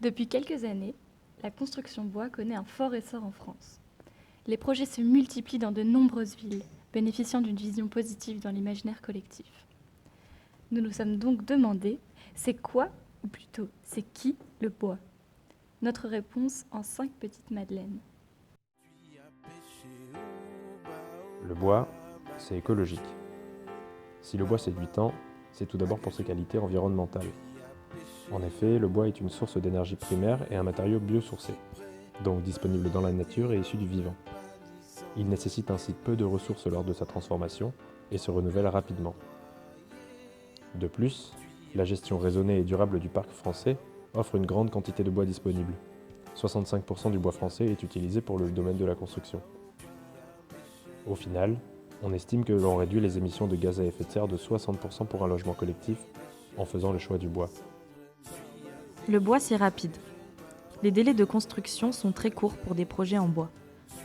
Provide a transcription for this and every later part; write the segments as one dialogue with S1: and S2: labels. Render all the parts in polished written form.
S1: Depuis quelques années, la construction bois connaît un fort essor en France. Les projets se multiplient dans de nombreuses villes, bénéficiant d'une vision positive dans l'imaginaire collectif. Nous nous sommes donc demandé, c'est quoi, ou plutôt, c'est qui le bois? Notre réponse en 5 petites madeleines.
S2: Le bois, c'est écologique. Si le bois séduit tant, c'est tout d'abord pour ses qualités environnementales. En effet, le bois est une source d'énergie primaire et un matériau biosourcé, donc disponible dans la nature et issu du vivant. Il nécessite ainsi peu de ressources lors de sa transformation et se renouvelle rapidement. De plus, la gestion raisonnée et durable du parc français offre une grande quantité de bois disponible. 65% du bois français est utilisé pour le domaine de la construction. Au final, on estime que l'on réduit les émissions de gaz à effet de serre de 60% pour un logement collectif en faisant le choix du bois.
S3: Le bois, c'est rapide. Les délais de construction sont très courts pour des projets en bois.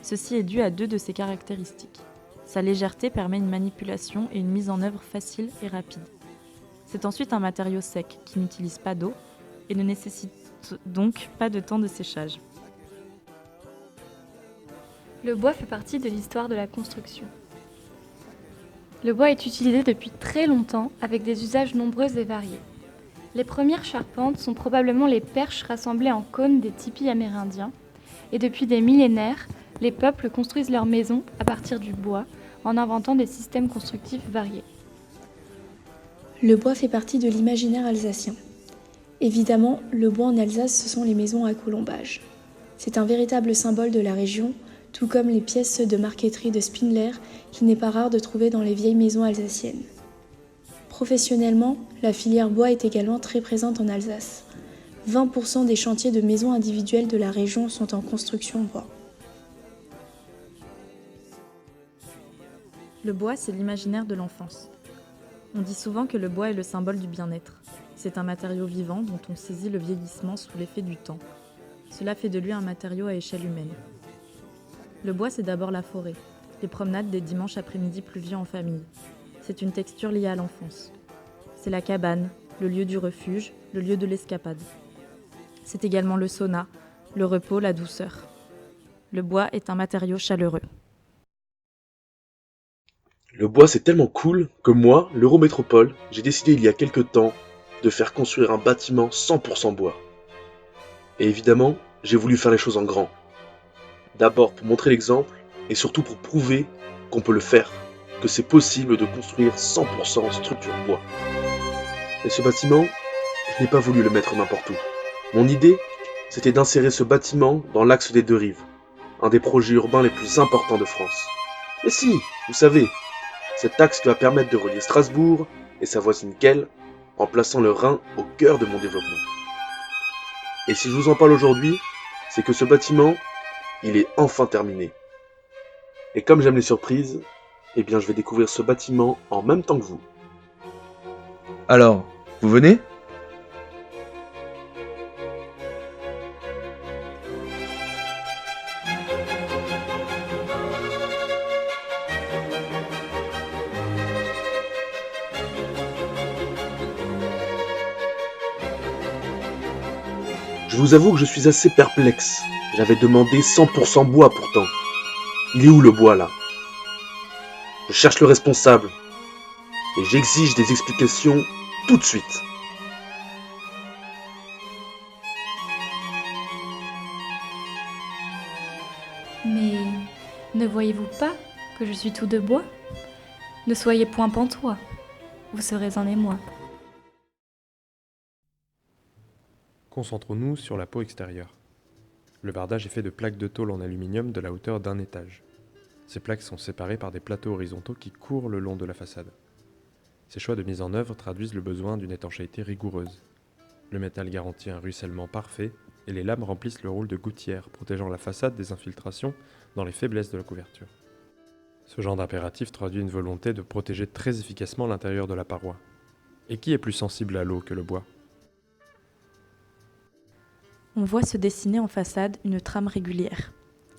S3: Ceci est dû à 2 de ses caractéristiques. Sa légèreté permet une manipulation et une mise en œuvre facile et rapide. C'est ensuite un matériau sec qui n'utilise pas d'eau et ne nécessite donc pas de temps de séchage.
S1: Le bois fait partie de l'histoire de la construction. Le bois est utilisé depuis très longtemps avec des usages nombreux et variés. Les premières charpentes sont probablement les perches rassemblées en cônes des tipis amérindiens, et depuis des millénaires, les peuples construisent leurs maisons à partir du bois en inventant des systèmes constructifs variés.
S4: Le bois fait partie de l'imaginaire alsacien. Évidemment, le bois en Alsace, ce sont les maisons à colombage. C'est un véritable symbole de la région, tout comme les pièces de marqueterie de Spindler qu'il n'est pas rare de trouver dans les vieilles maisons alsaciennes. Professionnellement, la filière bois est également très présente en Alsace. 20% des chantiers de maisons individuelles de la région sont en construction bois.
S3: Le bois, c'est l'imaginaire de l'enfance. On dit souvent que le bois est le symbole du bien-être. C'est un matériau vivant dont on saisit le vieillissement sous l'effet du temps. Cela fait de lui un matériau à échelle humaine. Le bois, c'est d'abord la forêt, les promenades des dimanches après-midi pluvieux en famille. C'est une texture liée à l'enfance. C'est la cabane, le lieu du refuge, le lieu de l'escapade. C'est également le sauna, le repos, la douceur. Le bois est un matériau chaleureux.
S5: Le bois c'est tellement cool que moi, l'Eurométropole, j'ai décidé il y a quelque temps de faire construire un bâtiment 100% bois. Et évidemment, j'ai voulu faire les choses en grand. D'abord pour montrer l'exemple et surtout pour prouver qu'on peut le faire, que c'est possible de construire 100% structure bois. Et ce bâtiment, je n'ai pas voulu le mettre n'importe où. Mon idée, c'était d'insérer ce bâtiment dans l'axe des deux rives, un des projets urbains les plus importants de France. Et si, vous savez, cet axe qui va permettre de relier Strasbourg et sa voisine Kehl en plaçant le Rhin au cœur de mon développement. Et si je vous en parle aujourd'hui, c'est que ce bâtiment, il est enfin terminé. Et comme j'aime les surprises, eh bien je vais découvrir ce bâtiment en même temps que vous.
S6: Alors, vous venez ?
S5: Je vous avoue que je suis assez perplexe. J'avais demandé 100% bois pourtant. Il est où le bois là? Je cherche le responsable. Et j'exige des explications tout de suite.
S1: Mais ne voyez-vous pas que je suis tout de bois? Ne soyez point pantois, vous serez un émoi.
S2: Concentrons-nous sur la peau extérieure. Le bardage est fait de plaques de tôle en aluminium de la hauteur d'un étage. Ces plaques sont séparées par des plateaux horizontaux qui courent le long de la façade. Ces choix de mise en œuvre traduisent le besoin d'une étanchéité rigoureuse. Le métal garantit un ruissellement parfait et les lames remplissent le rôle de gouttière, protégeant la façade des infiltrations dans les faiblesses de la couverture. Ce genre d'impératif traduit une volonté de protéger très efficacement l'intérieur de la paroi. Et qui est plus sensible à l'eau que le bois ?
S3: On voit se dessiner en façade une trame régulière.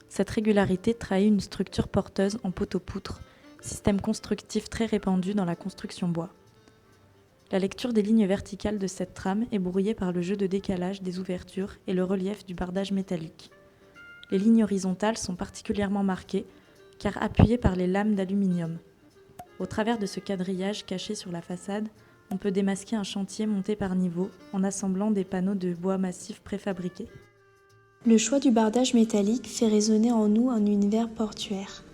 S3: Cette régularité trahit une structure porteuse en poteaux-poutres, système constructif très répandu dans la construction bois. La lecture des lignes verticales de cette trame est brouillée par le jeu de décalage des ouvertures et le relief du bardage métallique. Les lignes horizontales sont particulièrement marquées, car appuyées par les lames d'aluminium. Au travers de ce quadrillage caché sur la façade, on peut démasquer un chantier monté par niveau en assemblant des panneaux de bois massif préfabriqués.
S4: Le choix du bardage métallique fait résonner en nous un univers portuaire.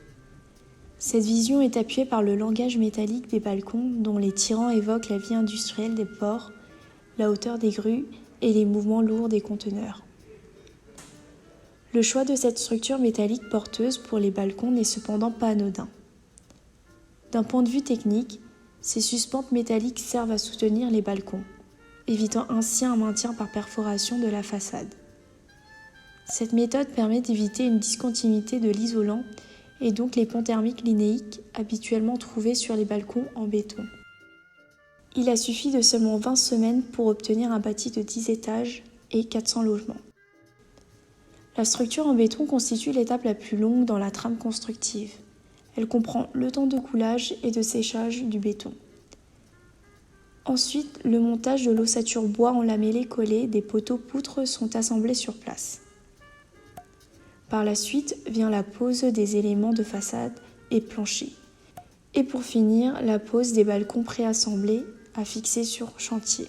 S4: Cette vision est appuyée par le langage métallique des balcons dont les tirants évoquent la vie industrielle des ports, la hauteur des grues et les mouvements lourds des conteneurs. Le choix de cette structure métallique porteuse pour les balcons n'est cependant pas anodin. D'un point de vue technique, ces suspentes métalliques servent à soutenir les balcons, évitant ainsi un maintien par perforation de la façade. Cette méthode permet d'éviter une discontinuité de l'isolant et donc les ponts thermiques linéiques habituellement trouvés sur les balcons en béton. Il a suffi de seulement 20 semaines pour obtenir un bâti de 10 étages et 400 logements. La structure en béton constitue l'étape la plus longue dans la trame constructive. Elle comprend le temps de coulage et de séchage du béton. Ensuite, le montage de l'ossature bois en lamellé collé des poteaux poutres sont assemblés sur place. Par la suite vient la pose des éléments de façade et plancher. Et pour finir, la pose des balcons préassemblés à fixer sur chantier.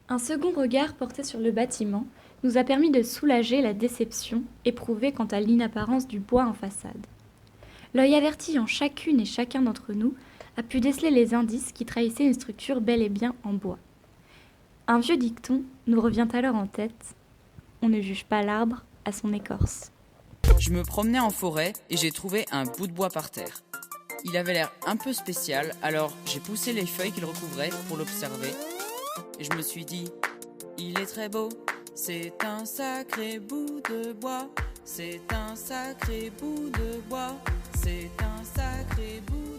S1: Un second regard porté sur le bâtiment nous a permis de soulager la déception éprouvée quant à l'inapparence du bois en façade. L'œil averti en chacune et chacun d'entre nous a pu déceler les indices qui trahissaient une structure bel et bien en bois. Un vieux dicton nous revient alors en tête : on ne juge pas l'arbre à son écorce.
S6: Je me promenais en forêt et j'ai trouvé un bout de bois par terre. Il avait l'air un peu spécial, alors j'ai poussé les feuilles qu'il recouvrait pour l'observer. Et je me suis dit, il est très beau, c'est un sacré bout de bois, c'est un sacré bout de bois, c'est un sacré bout de bois.